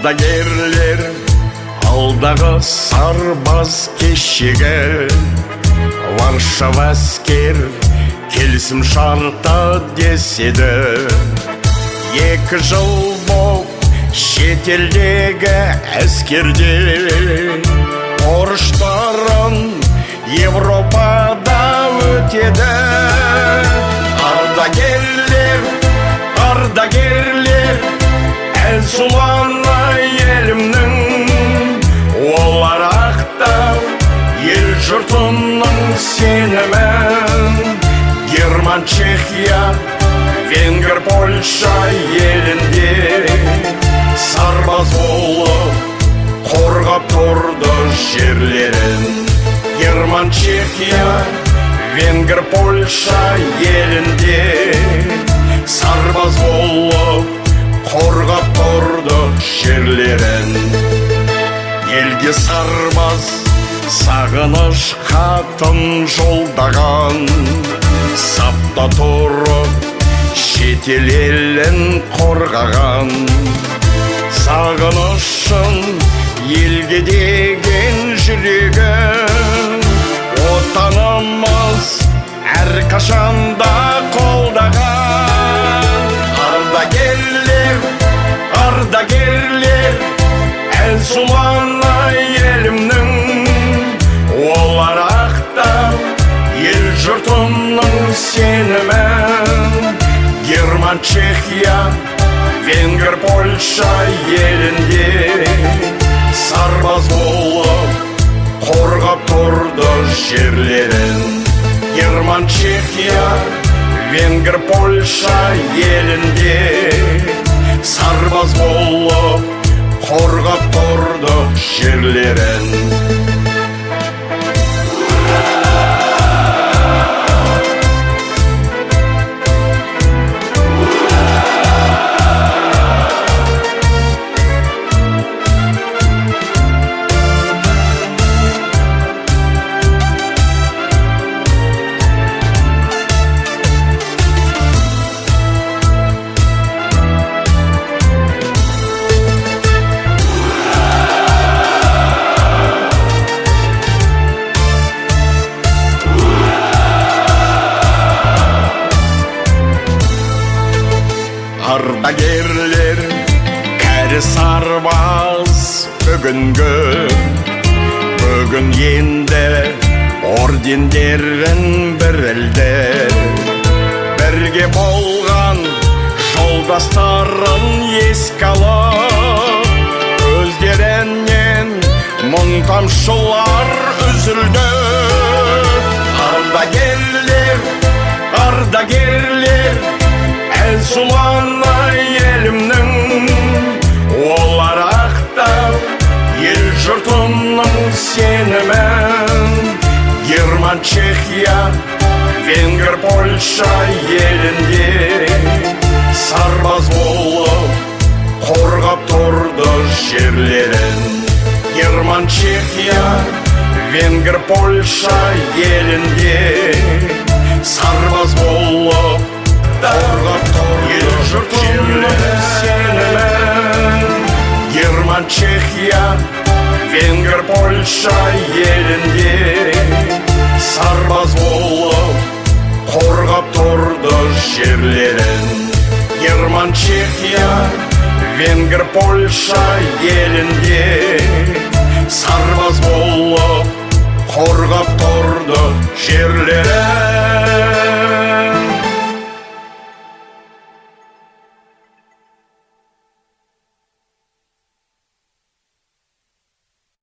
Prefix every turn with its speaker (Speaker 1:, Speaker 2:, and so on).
Speaker 1: ардагерлер алдағы сарбаз кешегі, Варшава әскер келісім шарта деседі. 2 жыл боп шетелдегі әскерде, борыштарын Европада өтеді. Ардагерлер, әзұланы елімнің, олар ақтап ел жұртының сенімін. Герман, Чехия, Венгр, Польша елінде сарбаз болып қорғап тұрды жерлерін. Герман, Чехия, Венгр, Польша елінде сарбаз болып қорғап тұрды жерлерін. Елге сарбаз сағыныш хатын жолдаған, сапта тұрып шетел елін қорғаған. Сағынышын елге деген жүрегін, отанымыз әрқашанда қолдаған. Ардагерлер, әзұланы елімнің, олар ақтап ел жұртының сенімін. Герман, Чехия, Венгр, Польша елінде сарбаз болып қорғап тұрды жерлерін. Герман, Чехия, Венгр, Польша елінде сарбаз болып қорғап тұрды жерлерін. Ардагерлер, кәрі сарбаз бүгін енді ордендерін бірілді. Бірге болған жолдастарын еске алып, көздерінен мұң тамшылар үзілді. Ардагерлер, әзұланы елімнің, олар ақтап ел жұртының сенімін. Герман, Чехия, Венгр, Польша елінде сарбаз болып қорғап тұрды жерлерін. Герман, Чехия, Венгр, Польша елінде сарбаз болып қорғап тұрды жұртының сенімін. Герман, Чехия, Венгр, Польша елінде сарбаз болып қорғап тұрды жерлерін. Герман, Чехия, Венгр, Польша елінде сарбаз болып қорғап тұрды жерлерін.